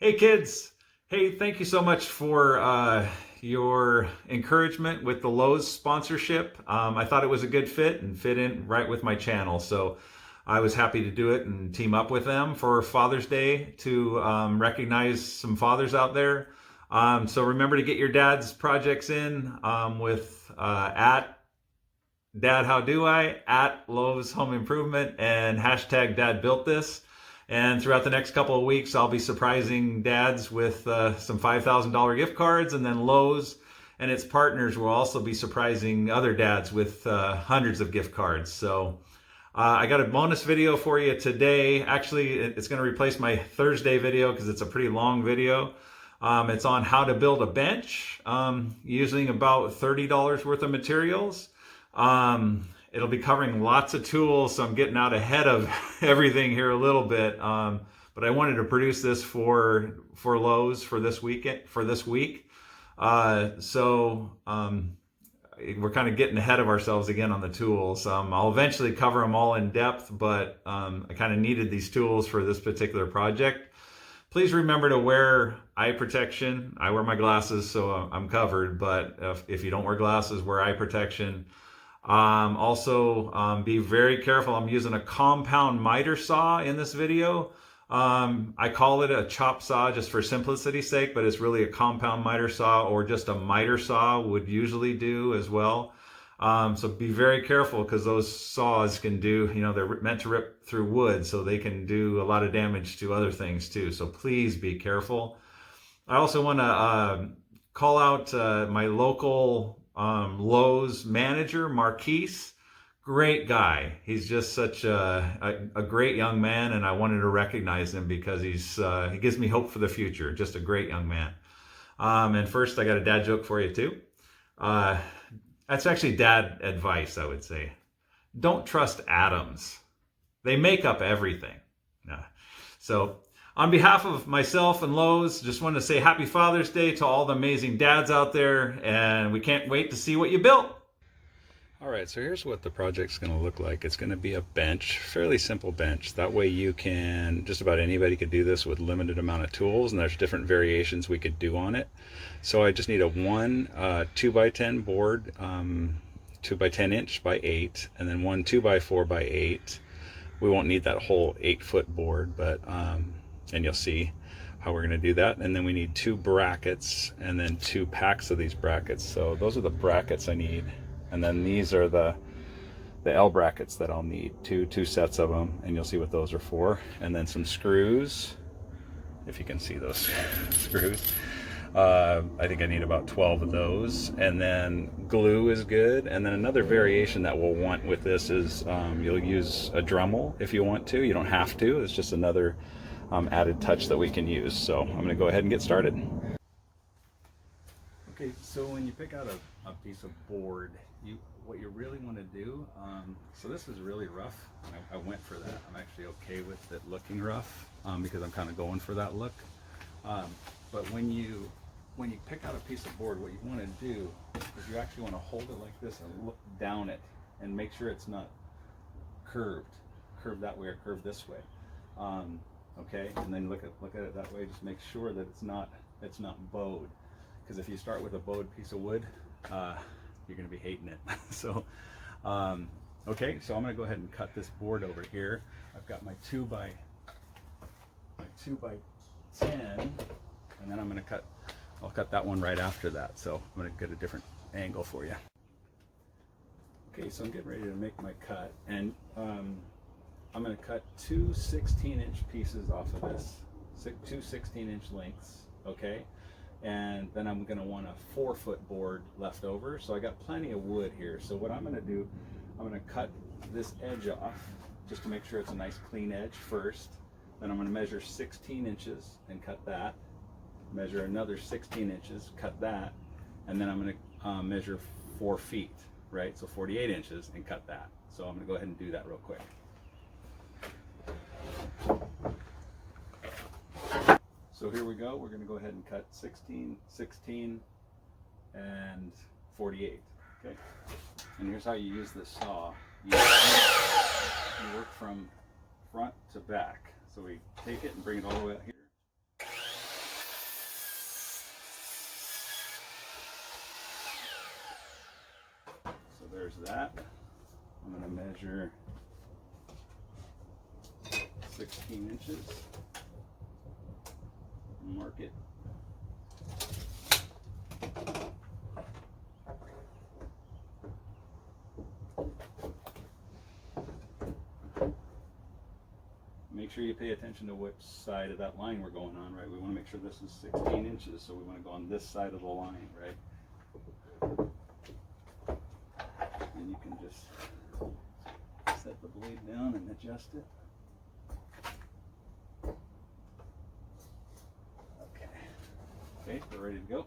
Hey kids! Hey, thank you so much for your encouragement with the Lowe's sponsorship. I thought it was a good fit and fit in right with my channel. So I was happy to do it and team up with them for Father's Day to recognize some fathers out there. So remember to get your dad's projects in with at Dad How Do I, at Lowe's Home Improvement, and hashtag Dad Built This. And throughout the next couple of weeks, I'll be surprising dads with some $5,000 gift cards, and then Lowe's and its partners will also be surprising other dads with hundreds of gift cards. So I got a bonus video for you today. Actually, it's going to replace my Thursday video because it's a pretty long video. It's on how to build a bench using about $30 worth of materials. It'll be covering lots of tools, so I'm getting out ahead of everything here a little bit. But I wanted to produce this for Lowe's for this week. We're kind of getting ahead of ourselves again on the tools. I'll eventually cover them all in depth, but I kind of needed these tools for this particular project. Please remember to wear eye protection. I wear my glasses, so I'm covered, but if you don't wear glasses, wear eye protection. Also, be very careful. I'm using a compound miter saw in this video. I call it a chop saw just for simplicity's sake, but it's really a compound miter saw, or just a miter saw would usually do as well. So be very careful, because those saws can do, they're meant to rip through wood, so they can do a lot of damage to other things too. So please be careful. I also want to call out my local Lowe's manager, Marquise. Great guy. He's just such a great young man, and I wanted to recognize him because he gives me hope for the future. Just a great young man. And first, I got a dad joke for you too. That's actually dad advice, I would say. Don't trust atoms. They make up everything. So on behalf of myself and Lowe's, just want to say happy Father's Day to all the amazing dads out there, and we can't wait to see what you built. All right, so here's what the project's going to look like. It's going to be a bench, fairly simple bench. That way you can, just about anybody could do this with limited amount of tools, and there's different variations we could do on it. So I just need a 2x10 board, 2x10 inch by 8, and then one 2x4 by 8. We won't need that whole 8-foot board, but and you'll see how we're going to do that. And then we need 2 brackets and then 2 packs of these brackets. So those are the brackets I need. And then these are the L brackets that I'll need, two sets of them, and you'll see what those are for. And then some screws, if you can see those screws. I think I need about 12 of those. And then glue is good. And then another variation that we'll want with this is you'll use a Dremel if you want to. You don't have to. It's just another added touch that we can use. So I'm going to go ahead and get started. Okay, so when you pick out a piece of board, what you really want to do, so this is really rough. I went for that. I'm actually okay with it looking rough because I'm kind of going for that look. But when you pick out a piece of board, what you want to do is you actually want to hold it like this and look down it and make sure it's not curved that way or curved this way. Okay, and then look at it that way. Just make sure that it's not bowed, because if you start with a bowed piece of wood, you're going to be hating it. So, okay, so I'm going to go ahead and cut this board over here. I've got my 2x10, and then I'll cut that one right after that. So I'm going to get a different angle for you. Okay, so I'm getting ready to make my cut, and I'm going to cut 2 16-inch pieces off of this, 2 16-inch lengths, okay? And then I'm going to want a 4-foot board left over. So I got plenty of wood here. So what I'm going to do, I'm going to cut this edge off just to make sure it's a nice clean edge first. Then I'm going to measure 16 inches and cut that. Measure another 16 inches, cut that. And then I'm going to measure 4 feet, right? So 48 inches and cut that. So I'm going to go ahead and do that real quick. So here we go. We're going to go ahead and cut 16, 16, and 48. Okay. And here's how you use this saw. You work from front to back. So we take it and bring it all the way out here. there's that. I'm going to measure 16 inches. Mark it. Make sure you pay attention to which side of that line we're going on, right? We want to make sure this is 16 inches, so we want to go on this side of the line, right? And you can just set the blade down and adjust it. Okay, we're ready to go.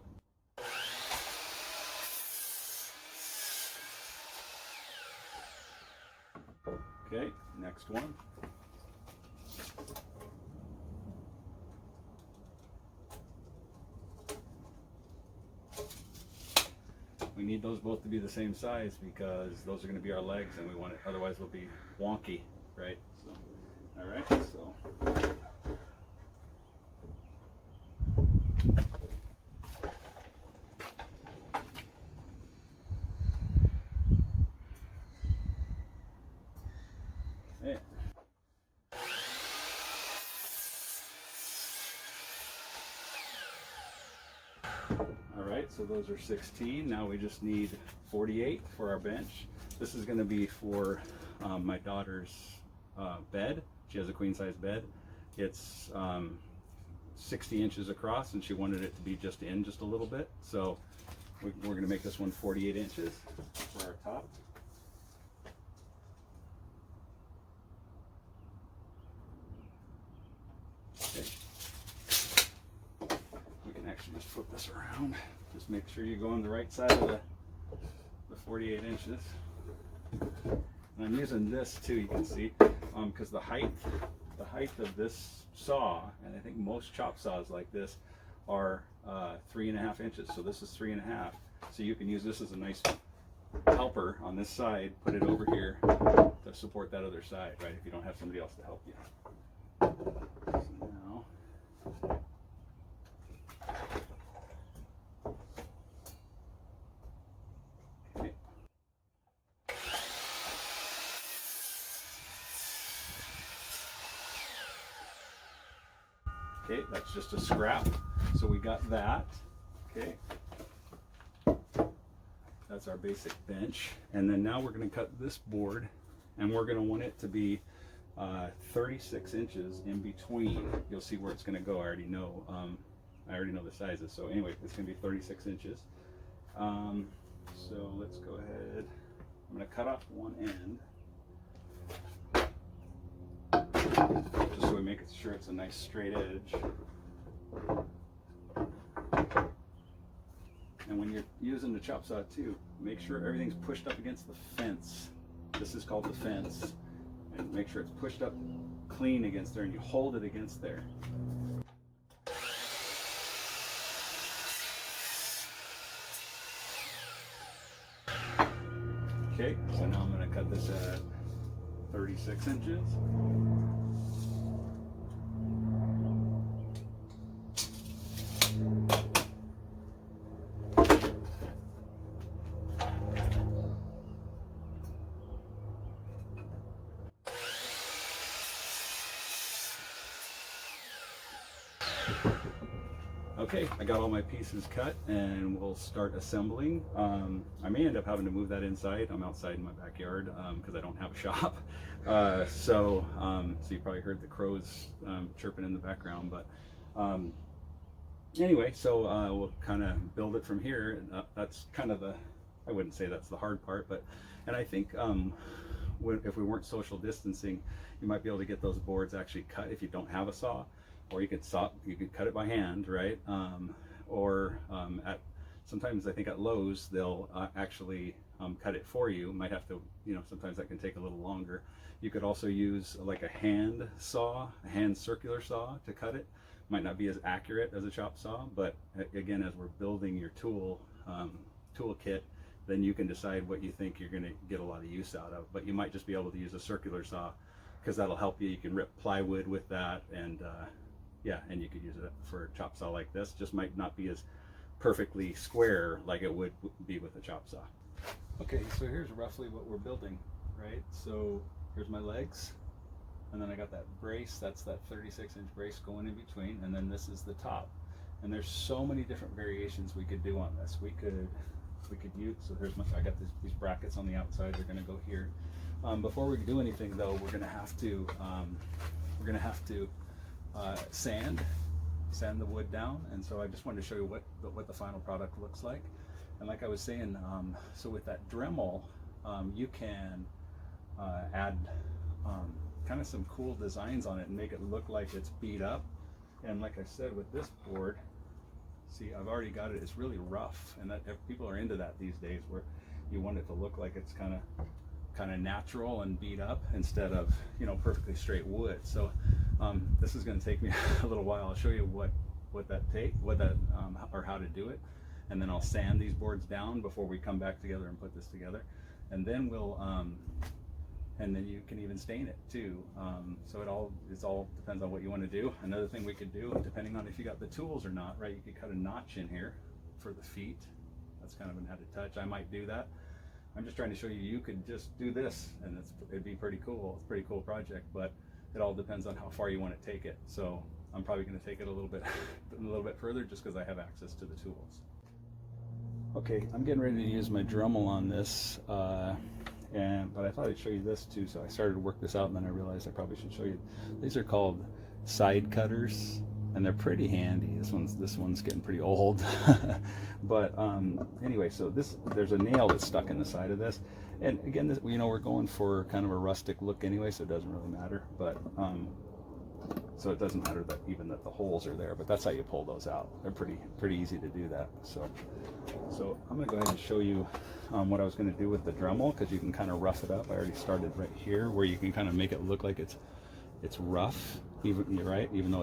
Okay, next one. We need those both to be the same size because those are going to be our legs, and we want it, otherwise they'll be wonky, right? So, all right, so. Okay. All right, so those are 16. Now we just need 48 for our bench. This is going to be for my daughter's bed. She has a queen size bed. It's 60 inches across, and she wanted it to be just in just a little bit. So we're going to make this one 48 inches for our top. Okay. We can actually just flip this around. Just make sure you go on the right side of the 48 inches. And I'm using this too, you can see, because the height of this saw, and I think most chop saws like this, are 3.5 inches. So this is 3.5. So you can use this as a nice helper on this side, put it over here to support that other side, right? If you don't have somebody else to help you. So now, okay, that's just a scrap. So we got that. Okay. That's our basic bench. And then now we're going to cut this board, and we're going to want it to be 36 inches in between. You'll see where it's going to go. I already know the sizes. So anyway, it's going to be 36 inches. So let's go ahead. I'm going to cut off one end, just so we make sure it's a nice straight edge. And when you're using the chop saw too, make sure everything's pushed up against the fence. This is called the fence. And make sure it's pushed up clean against there, and you hold it against there. Okay, so now I'm going to cut this at 36 inches. Okay, I got all my pieces cut, and we'll start assembling. I may end up having to move that inside. I'm outside in my backyard because I don't have a shop. So you probably heard the crows chirping in the background. But anyway, so we'll kind of build it from here. That's kind of I wouldn't say that's the hard part, and I think if we weren't social distancing, you might be able to get those boards actually cut if you don't have a saw. Or you could cut it by hand, right? Sometimes I think at Lowe's they'll actually cut it for you. Might have to, sometimes that can take a little longer. You could also use like a hand saw, a hand circular saw to cut it. Might not be as accurate as a chop saw, but again, as we're building your toolkit, then you can decide what you think you're going to get a lot of use out of. But you might just be able to use a circular saw because that'll help you. You can rip plywood with that, and and you could use it for a chop saw like this. Just might not be as perfectly square like it would be with a chop saw. Okay, so here's roughly what we're building, right? So here's my legs, and then I got that brace, that's that 36-inch brace going in between, and then this is the top. And there's so many different variations we could do on this. We could use, so here's my, I got these brackets on the outside, they're gonna go here. Before we do anything though, we're gonna have to sand the wood down, and so I just wanted to show you what the final product looks like. And like I was saying, so with that Dremel, you can add kind of some cool designs on it and make it look like it's beat up. And like I said, with this board, see, I've already got it, it's really rough, and that people are into that these days, where you want it to look like it's kind of natural and beat up instead of, you know, perfectly straight wood. So this is going to take me a little while. I'll show you or how to do it, and then I'll sand these boards down before we come back together and put this together, and then we'll and then you can even stain it too. So it all depends on what you want to do. Another thing we could do, depending on if you got the tools or not, right? You could cut a notch in here for the feet. That's kind of an added touch. I might do that. I'm just trying to show you, you could just do this and it'd be pretty cool. It's a pretty cool project, but it all depends on how far you want to take it. So I'm probably going to take it a little bit further, just because I have access to the tools. Okay, I'm getting ready to use my Dremel on this, but I thought I'd show you this too. So I started to work this out, and then I realized I probably should show you. These are called side cutters, and they're pretty handy. This one's getting pretty old, but anyway, so there's a nail that's stuck in the side of this, and again, this, you know, we're going for kind of a rustic look anyway, so it doesn't really matter. But so it doesn't matter that the holes are there, but that's how you pull those out. They're pretty easy to do that. So I'm gonna go ahead and show you what I was gonna do with the Dremel, because you can kind of rough it up. I already started right here, where you can kind of make it look like it's rough, even though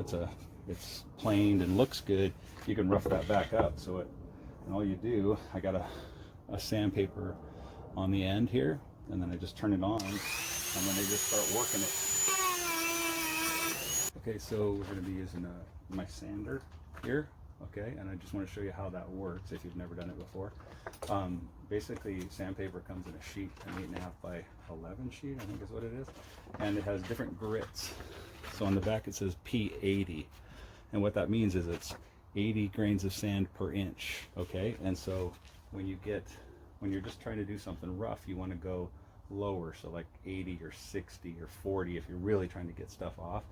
it's planed and looks good. You can rough that back up. And all you do, I got a sandpaper on the end here, and then I just turn it on, and then I just start working it. Okay, so we're going to be using my sander here, okay, and I just want to show you how that works if you've never done it before. Basically, sandpaper comes in a sheet, an 8.5 by 11 sheet, I think is what it is, and it has different grits. So on the back it says P80, and what that means is it's 80 grains of sand per inch, okay? And so when you're just trying to do something rough, you want to go lower, so like 80 or 60 or 40 if you're really trying to get stuff off.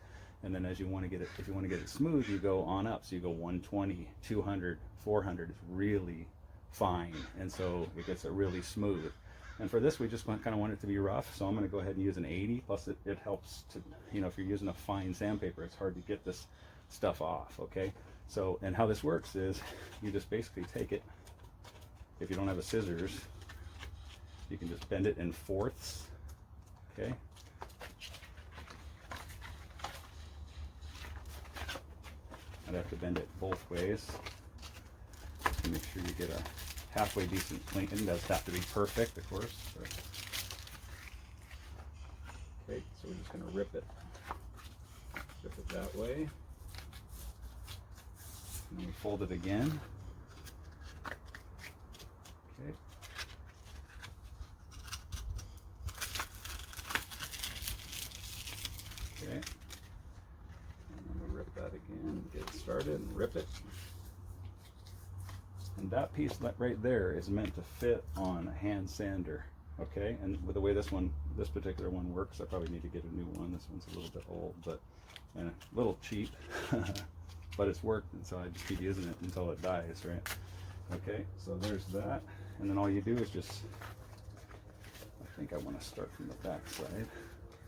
And then if you want to get it smooth, you go on up. So you go 120, 200, 400 is really fine, and so it gets it really smooth. And for this, we just kind of want it to be rough, so I'm going to go ahead and use an 80. Plus it helps to, you know, if you're using a fine sandpaper, it's hard to get this stuff off, okay? So, and how this works is you just basically take it. If you don't have a scissors, you can just bend it in fourths, okay? I'd have to bend it both ways to make sure you get a halfway decent clean. It does have to be perfect, of course. But. Okay, so we're just going to rip it that way. And then we fold it again. Okay. Okay. Rip that again, get it started, and rip it. And that piece right there is meant to fit on a hand sander, okay? And with the way this particular one works, I probably need to get a new one. This one's a little bit old, but and a little cheap, but it's worked, and so I just keep using it until it dies, right? Okay, so there's that, and then all you do is just, I think I want to start from the back side.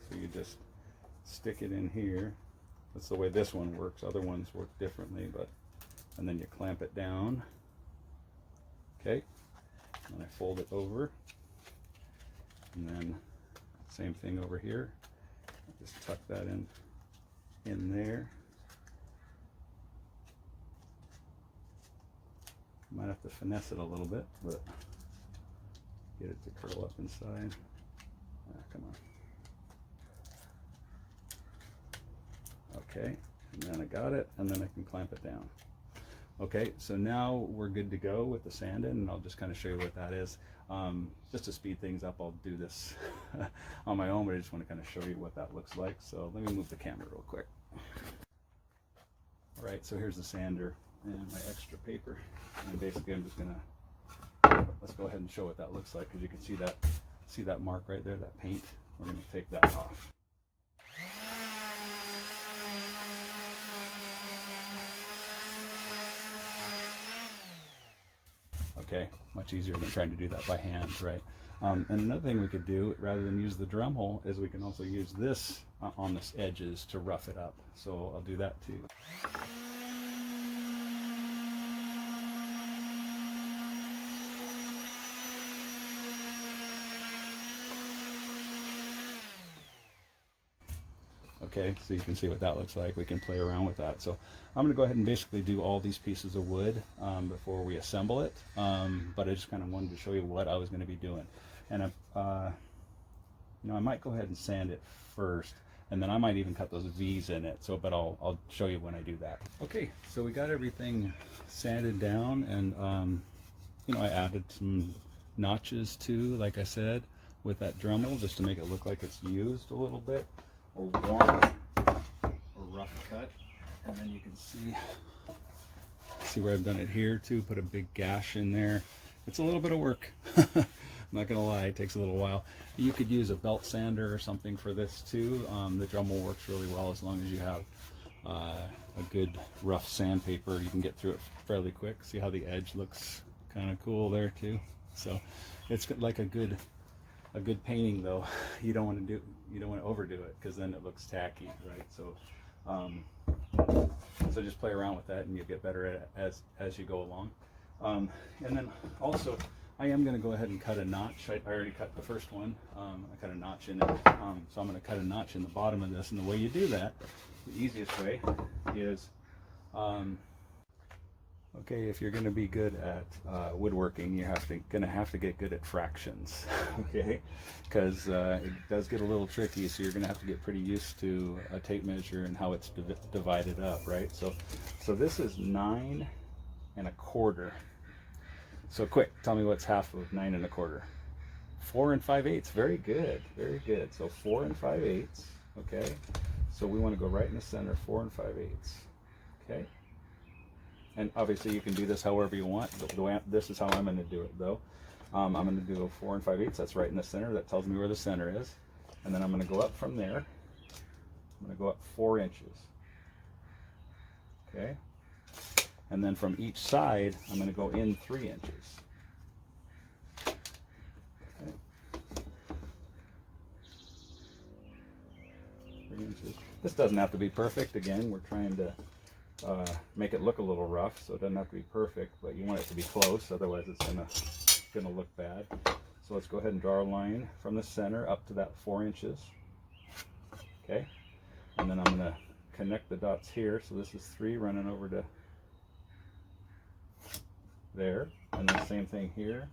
So you just stick it in here. That's the way this one works. Other ones work differently, and then you clamp it down. Okay, and I fold it over, and then same thing over here. Just tuck that in there. Might have to finesse it a little bit, but get it to curl up inside. Come on. Okay, and then I got it, and then I can clamp it down. Okay, so now we're good to go with the sanding, and I'll just kind of show you what that is. Just to speed things up, I'll do this on my own, but I just want to kind of show you what that looks like. So let me move the camera real quick. All right, so here's the sander and my extra paper. And basically I'm just gonna, let's go ahead and show what that looks like, because you can see that mark right there, that paint. We're gonna take that off. Okay, much easier than trying to do that by hand, right? And another thing we could do, rather than use the Dremel, is we can also use this on the edges to rough it up. So I'll do that too. Okay, so you can see what that looks like. We can play around with that. So I'm going to go ahead and basically do all these pieces of wood before we assemble it. But I just kind of wanted to show you what I was going to be doing. And you know, I might go ahead and sand it first, and then I might even cut those V's in it. So, but I'll show you when I do that. Okay, so we got everything sanded down, and you know, I added some notches too, like I said, with that Dremel, just to make it look like it's used a little bit, or worn, or rough cut. And then you can see where I've done it here too. Put a big gash in there. It's a little bit of work. I'm not gonna lie, it takes a little while. You could use a belt sander or something for this too. The Dremel works really well as long as you have a good rough sandpaper. You can get through it fairly quick. See how the edge looks kind of cool there too. So it's like a good painting though. You don't want to overdo it, because then it looks tacky, right? So so just play around with that, and you'll get better at it as you go along. And then also, I am going to go ahead and cut a notch. I already cut the first one. I cut a notch in it. So I'm going to cut a notch in the bottom of this. And the way you do that, the easiest way is, okay, if you're going to be good at woodworking, you're going to have to get good at fractions, okay? Because it does get a little tricky, so you're going to have to get pretty used to a tape measure and how it's divided up, right? So this is 9 1/4. So quick, tell me what's half of 9 1/4. 4 5/8. Very good, very good. So 4 5/8. Okay. So we want to go right in the center. 4 5/8. Okay. And obviously you can do this however you want. This is how I'm going to do it though. I'm going to do a 4 5/8. That's right in the center. That tells me where the center is. And then I'm going to go up from there. I'm going to go up 4 inches. Okay. And then from each side, I'm going to go in 3 inches. Okay. 3 inches. This doesn't have to be perfect. Again, we're trying to make it look a little rough, so it doesn't have to be perfect, but you want it to be close, otherwise it's gonna look bad. So let's go ahead and draw a line from the center up to that 4 inches. Okay. And then I'm going to connect the dots here. So this is 3 running over to there, and the same thing here.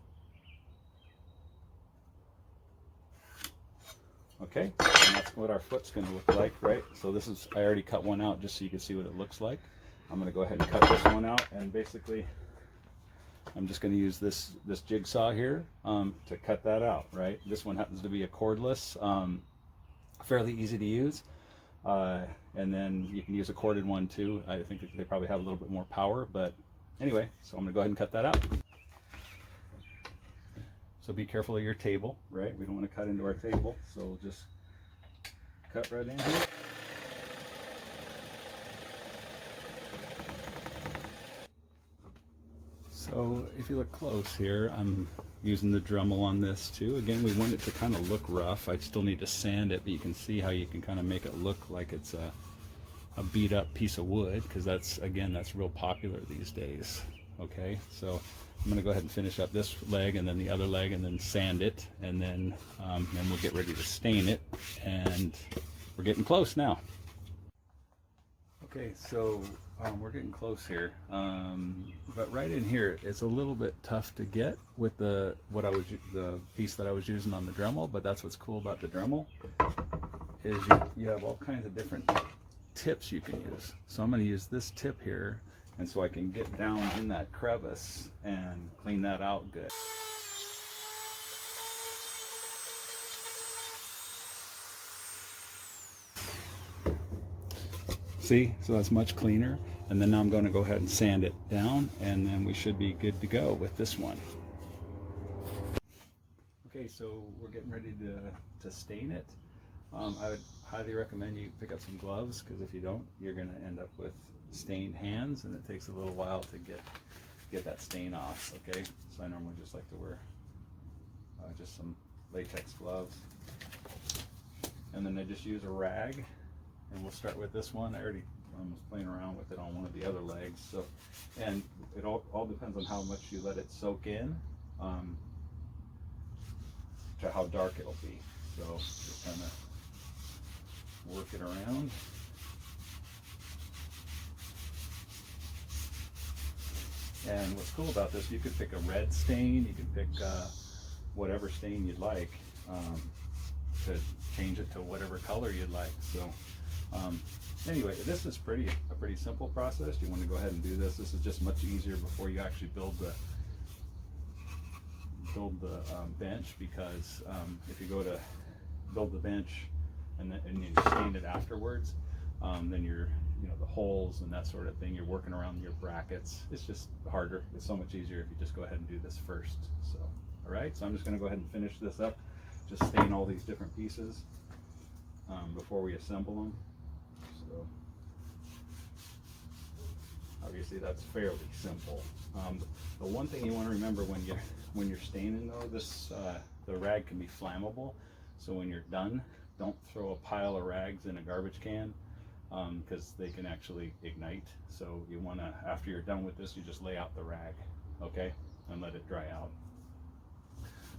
Okay, and that's what our foot's going to look like, right? So this is, I already cut one out just so you can see what it looks like. I'm going to go ahead and cut this one out, and basically I'm just going to use this jigsaw here to cut that out, right? This one happens to be a cordless, fairly easy to use. And then you can use a corded one too. I think they probably have a little bit more power, but anyway, so I'm going to go ahead and cut that out. So be careful of your table, right? We don't want to cut into our table, so we'll just cut right in here. So if you look close here, I'm using the Dremel on this too. Again, we want it to kind of look rough. I still need to sand it, but you can see how you can kind of make it look like it's a beat up piece of wood, because that's real popular these days. Okay, so I'm going to go ahead and finish up this leg and then the other leg and then sand it, and then we'll get ready to stain it, and we're getting close now. Okay, so we're getting close here, but right in here it's a little bit tough to get with the piece that I was using on the Dremel. But that's what's cool about the Dremel, is you have all kinds of different tips you can use. So I'm going to use this tip here, and so I can get down in that crevice and clean that out good. See, so that's much cleaner. And then now I'm going to go ahead and sand it down, and then we should be good to go with this one. Okay, so we're getting ready to stain it. I would highly recommend you pick up some gloves, because if you don't, you're going to end up with stained hands, and it takes a little while to get that stain off. Okay, so I normally just like to wear just some latex gloves, and then I just use a rag, and we'll start with this one. I already was playing around with it on one of the other legs, so, and it all depends on how much you let it soak in, to how dark it'll be. So just kind of work it around. And what's cool about this, you could pick a red stain, you can pick whatever stain you'd like, to change it to whatever color you'd like. So anyway, this is a pretty simple process. You want to go ahead and do this. This is just much easier before you actually build the bench, because if you go to build the bench and you stain it afterwards, then the holes and that sort of thing, you're working around your brackets. It's just harder. It's so much easier if you just go ahead and do this first. So, all right, so I'm just going to go ahead and finish this up. Just stain all these different pieces before we assemble them. So obviously that's fairly simple. The one thing you want to remember when you're staining though, the rag can be flammable. So when you're done, don't throw a pile of rags in a garbage can, because they can actually ignite. So you want to, after you're done with this, you just lay out the rag, okay, and let it dry out.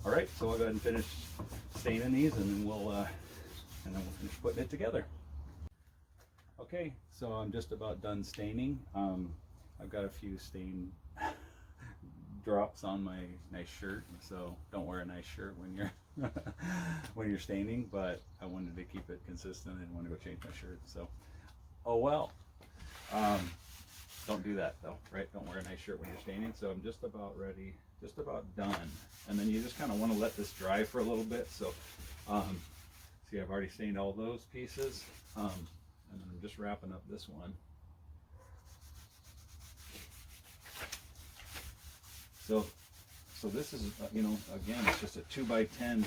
All right, so I'll go ahead and finish staining these, and then we'll finish putting it together. Okay, so I'm just about done staining. I've got a few stain drops on my nice shirt, so don't wear a nice shirt when you're when you're staining, but I wanted to keep it consistent and want to go change my shirt. So, oh well. Don't do that though, right? Don't wear a nice shirt when you're staining. So I'm just about ready, just about done. And then you just kind of want to let this dry for a little bit. So, see, I've already stained all those pieces, and then I'm just wrapping up this one. So this is, again, it's just a 2x10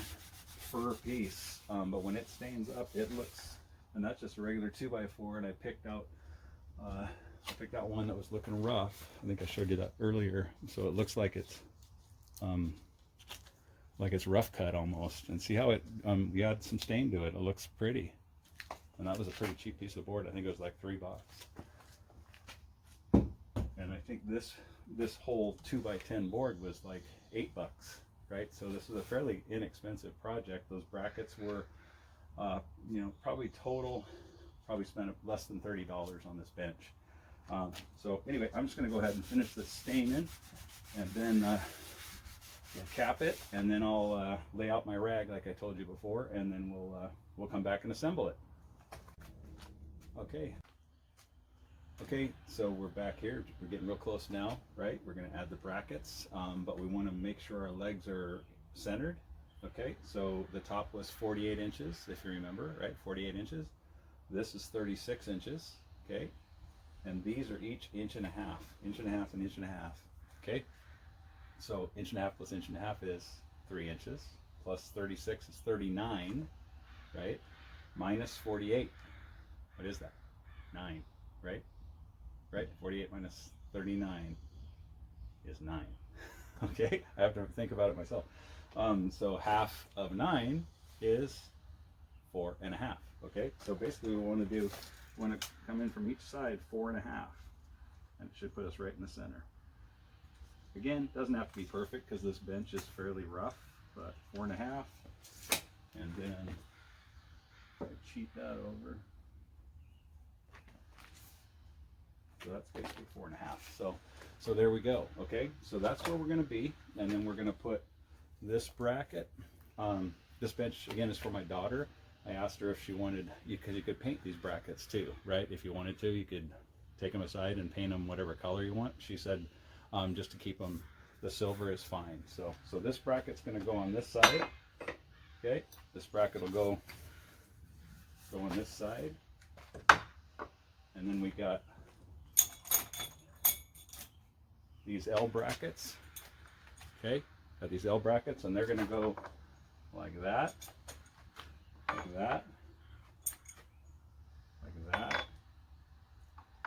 fur piece, but when it stains up, it looks, and that's just a regular 2x4, and I picked out one that was looking rough. I think I showed you that earlier. So it looks like it's rough cut almost, and see how it, you add some stain to it. It looks pretty, and that was a pretty cheap piece of board. I think it was like $3. And I think this whole 2x10 board was like $8, right? So this is a fairly inexpensive project. Those brackets were, probably spent less than $30 on this bench. So anyway, I'm just going to go ahead and finish this staining, and then we'll cap it, and then I'll lay out my rag like I told you before, and then we'll come back and assemble it. Okay, so we're back here. We're getting real close now, right? We're going to add the brackets, but we want to make sure our legs are centered. Okay, so the top was 48 inches, if you remember, right? 48 inches. This is 36 inches, okay? And these are each inch and a half, and inch and a half, okay? So inch and a half plus inch and a half is 3 inches, plus 36 is 39, right? Minus 48, what is that? 9, right? Right, 48 minus 39 is 9. Okay, I have to think about it myself. So half of 9 is 4.5. Okay, so basically we want to come in from each side 4.5, and it should put us right in the center. Again, doesn't have to be perfect because this bench is fairly rough, but 4.5, and then I cheat that over. So that's basically 4.5. So there we go. Okay, so that's where we're going to be, and then we're going to put this bracket. This bench again is for my daughter. I asked her if she wanted, because you could paint these brackets too, right? If you wanted to, you could take them aside and paint them whatever color you want. She said just to keep them, the silver is fine. So this bracket's going to go on this side. Okay, this bracket will go on this side, and then we got these L brackets. Okay, got these L brackets, and they're going to go like that, like that, like that,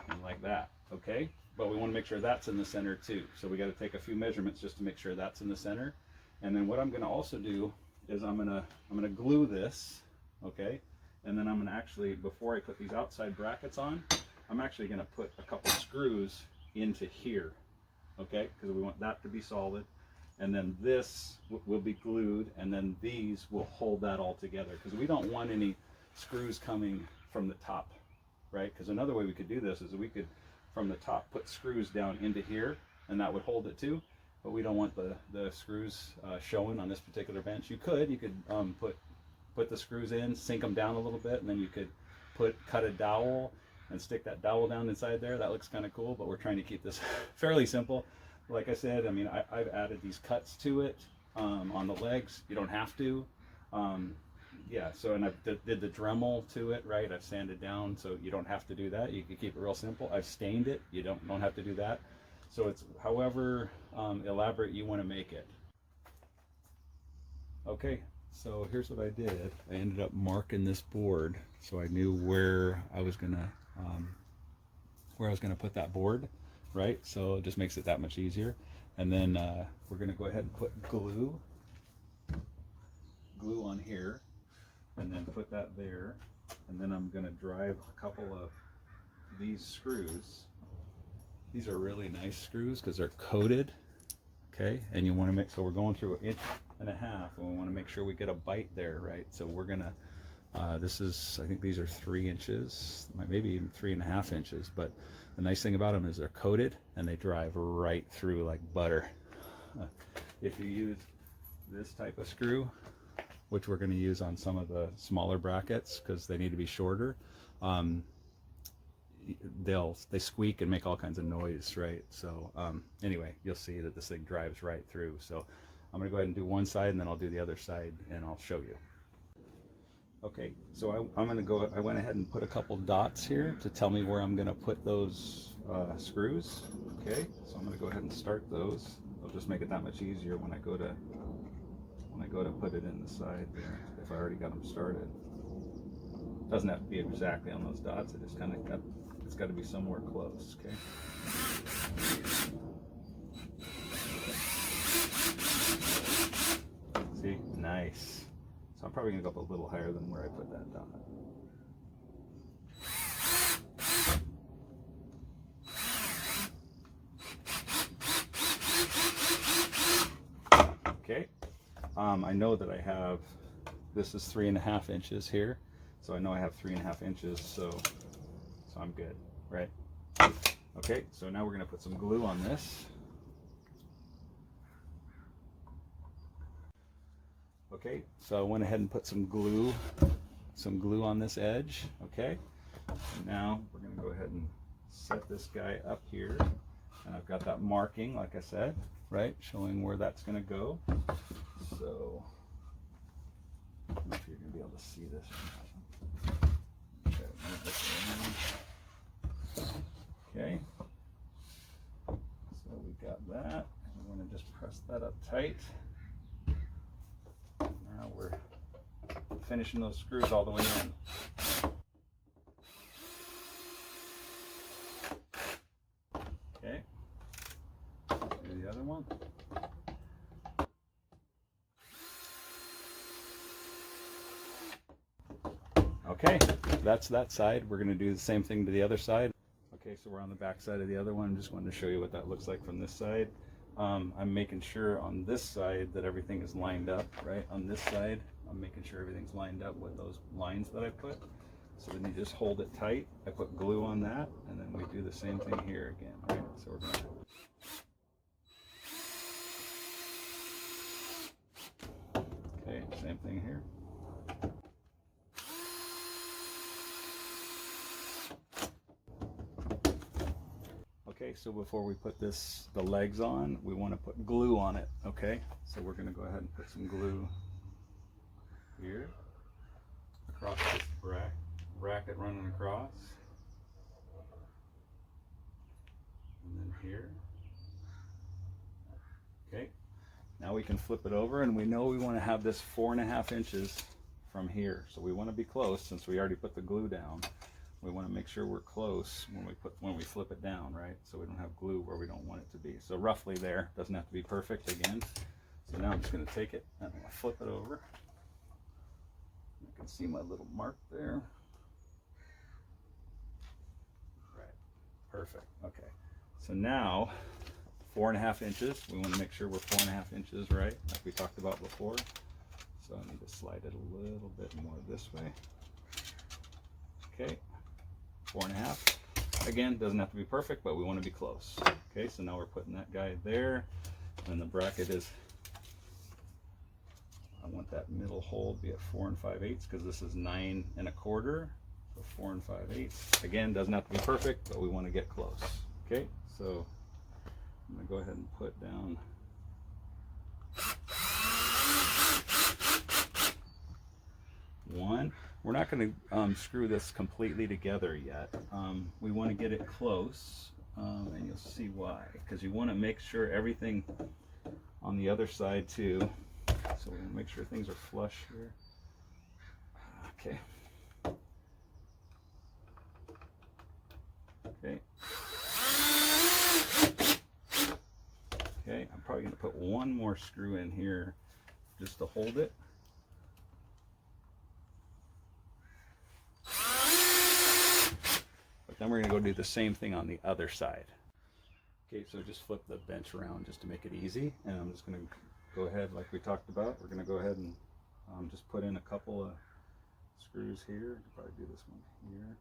and like that. Okay, but we want to make sure that's in the center too. So we got to take a few measurements just to make sure that's in the center. And then what I'm going to also do is I'm gonna glue this. Okay, and then I'm gonna actually, before I put these outside brackets on, I'm actually gonna put a couple screws into here. Okay, because we want that to be solid, and then this will be glued, and then these will hold that all together, because we don't want any screws coming from the top, right? Because another way we could do this is we could, from the top, put screws down into here, and that would hold it too. But we don't want the screws showing on this particular bench. You could put the screws in, sink them down a little bit, and then you could cut a dowel and stick that dowel down inside there. That looks kind of cool, but we're trying to keep this fairly simple. Like I said, I mean, I've added these cuts to it on the legs. You don't have to. Yeah, so, and I did the Dremel to it, right? I've sanded down, so you don't have to do that. You can keep it real simple. I've stained it. You don't have to do that. So it's however elaborate you want to make it. Okay, so here's what I did. I ended up marking this board so I knew where I was gonna put that board, right? So it just makes it that much easier. And then we're gonna go ahead and put glue on here, and then put that there. And then I'm gonna drive a couple of these screws. These are really nice screws because they're coated, okay? And you want to make, so we're going through 1.5 inches, and we want to make sure we get a bite there, right? So we're gonna, this is, I think these are 3 inches, maybe even 3.5 inches, but the nice thing about them is they're coated and they drive right through like butter. If you use this type of screw, which we're going to use on some of the smaller brackets because they need to be shorter, they squeak and make all kinds of noise, right? So anyway, you'll see that this thing drives right through. So I'm gonna go ahead and do one side, and then I'll do the other side, and I'll show you. Okay, so I went ahead and put a couple dots here to tell me where I'm gonna put those screws. Okay, so I'm gonna go ahead and start those. It'll just make it that much easier when I go to put it in the side there, if I already got them started. Doesn't have to be exactly on those dots. It just kind of it's got to be somewhere close. Okay. See, nice. So I'm probably gonna go up a little higher than where I put that dot. Okay. I know that I have. This is 3.5 inches here. So I know I have 3.5 inches, so I'm good, right? Okay, so now we're gonna put some glue on this. Okay, so I went ahead and put some glue on this edge, okay? And now we're gonna go ahead and set this guy up here. And I've got that marking, like I said, right? Showing where that's gonna go. So, I don't know if you're gonna be able to see this or not. Okay, so we got that. We want to just press that up tight. Now we're finishing those screws all the way in. Okay, do the other one. Okay, that's that side. We're going to do the same thing to the other side. Okay, so we're on the back side of the other one. Just wanted to show you what that looks like from this side. I'm making sure on this side that everything is lined up, right? On this side, I'm making sure everything's lined up with those lines that I put. So then you just hold it tight. I put glue on that, and then we do the same thing here again, right? So we're going to... Okay, same thing here. so before we put the legs on, we want to put glue on it, okay? So we're going to go ahead and put some glue here across this bracket running across. And then here. Okay, now we can flip it over, and we know we want to have this 4.5 inches from here. So we want to be close since we already put the glue down. We want to make sure we're close when we flip it down, right? So we don't have glue where we don't want it to be. So roughly there, doesn't have to be perfect again. So now I'm just going to take it and I'm going to flip it over. You can see my little mark there. Right, perfect. Okay, so now 4.5 inches. We want to make sure we're 4.5 inches, right? Like we talked about before. So I need to slide it a little bit more this way. Okay. 4.5. Again, doesn't have to be perfect, but we want to be close. Okay, so now we're putting that guy there, and the bracket is, I want that middle hole to be at 4 5/8 because this is 9 1/4. So 4 5/8. Again, doesn't have to be perfect, but we want to get close. Okay, so I'm going to go ahead and put down one. We're not going to screw this completely together yet. We want to get it close, and you'll see why. Because you want to make sure everything on the other side too. So we want to make sure things are flush here. Okay. Okay. Okay, I'm probably going to put one more screw in here just to hold it. Then we're going to go do the same thing on the other side. Okay, so just flip the bench around just to make it easy. And I'm just going to go ahead, like we talked about, we're going to go ahead and just put in a couple of screws here. I'll probably do this one here.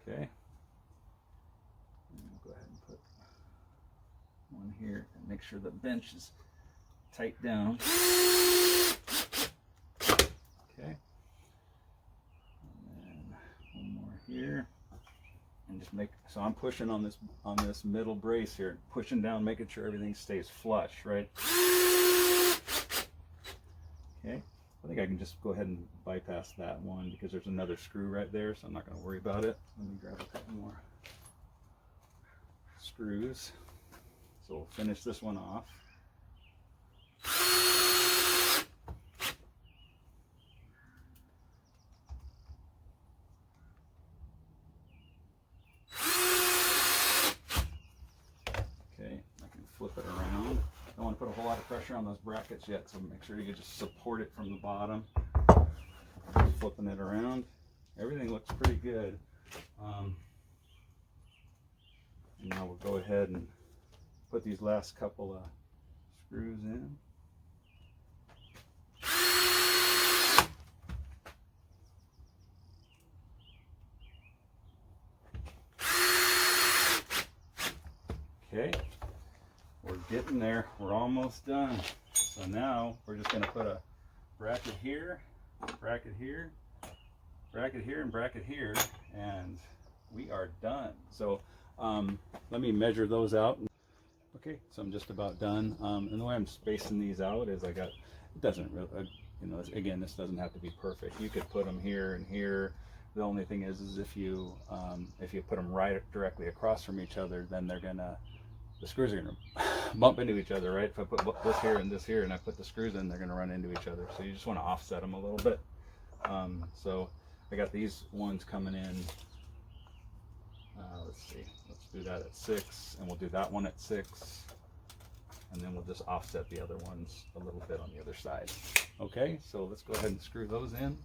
Okay. And we'll go ahead and put one here and make sure the bench is tight down. Okay. Here, and just make, so I'm pushing on this middle brace here, pushing down, making sure everything stays flush, right? Okay, I think I can just go ahead and bypass that one because there's another screw right there, so I'm not going to worry about it. Let me grab a couple more screws. So we'll finish this one off. Flip it around. Don't want to put a whole lot of pressure on those brackets yet, so make sure you just support it from the bottom. Flipping it around. Everything looks pretty good. And now we'll go ahead and put these last couple of screws in. Okay. We're getting there. We're almost done. So now we're just going to put a bracket here, bracket here, bracket here, and bracket here, and we are done. So let me measure those out. Okay, so I'm just about done. And the way I'm spacing these out is it doesn't really, again, this doesn't have to be perfect. You could put them here and here. The only thing is if you put them right directly across from each other, then the screws are going to bump into each other, right? If I put this here and this here and I put the screws in, they're going to run into each other. So you just want to offset them a little bit. So I got these ones coming in. Let's see. Let's do that at 6, and we'll do that one at 6. And then we'll just offset the other ones a little bit on the other side. Okay, so let's go ahead and screw those in.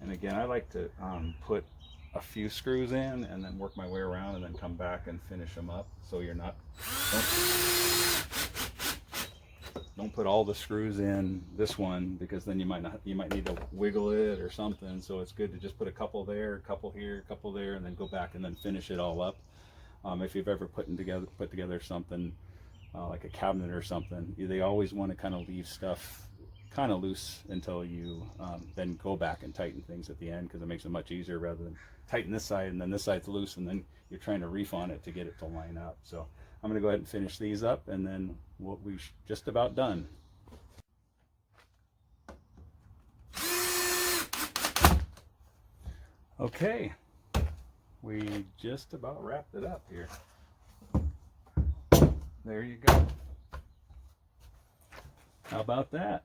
And again, I like to put a few screws in and then work my way around and then come back and finish them up, so you're not. don't put all the screws in this one, because then you might need to wiggle it or something. So it's good to just put a couple there, a couple here, a couple there, and then go back and then finish it all up. If you've ever put together something like a cabinet or something, they always want to kind of leave stuff kind of loose until you then go back and tighten things at the end, because it makes it much easier rather than tighten this side and then this side's loose and then you're trying to reef on it to get it to line up. So I'm going to go ahead and finish these up, and then we're just about done. Okay, we just about wrapped it up here. There you go. How about that?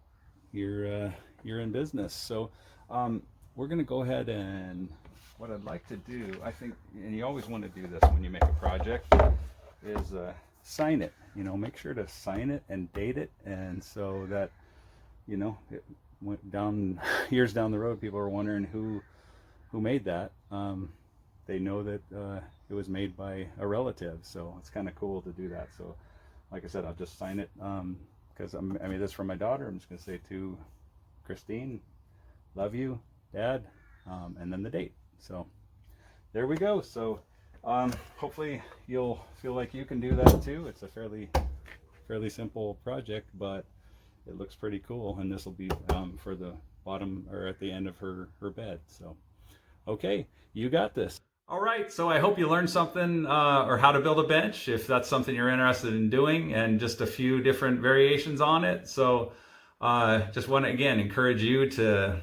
You're in business. So we're going to go ahead, and what I'd like to do, I think, and you always want to do this when you make a project, is sign it. You know, make sure to sign it and date it, and so that, you know, it went down years down the road, people are wondering who made that. They know that it was made by a relative, so it's kind of cool to do that. So like I said, I'll just sign it because I mean, this is for my daughter. I'm just going to say to Christine, love you, Dad, and then the date. So there we go. So hopefully you'll feel like you can do that too. It's a fairly simple project, but it looks pretty cool, and this will be for the bottom or at the end of her bed. So okay, you got this. All right, so I hope you learned something or how to build a bench, if that's something you're interested in doing, and just a few different variations on it. So just want to again encourage you to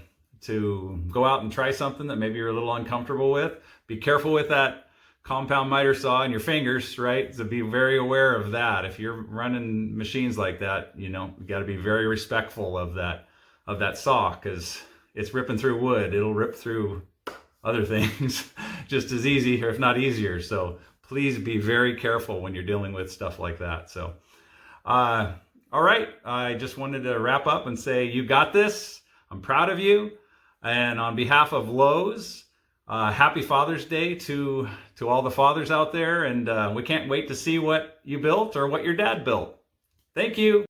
go out and try something that maybe you're a little uncomfortable with. Be careful with that compound miter saw in your fingers, right? So be very aware of that. If you're running machines like that, you know, you got to be very respectful of that saw, because it's ripping through wood. It'll rip through other things just as easy, or if not easier. So please be very careful when you're dealing with stuff like that. So all right, I just wanted to wrap up and say you got this. I'm proud of you, and on behalf of Lowe's, happy Father's Day to all the fathers out there, and we can't wait to see what you built or what your dad built. Thank you.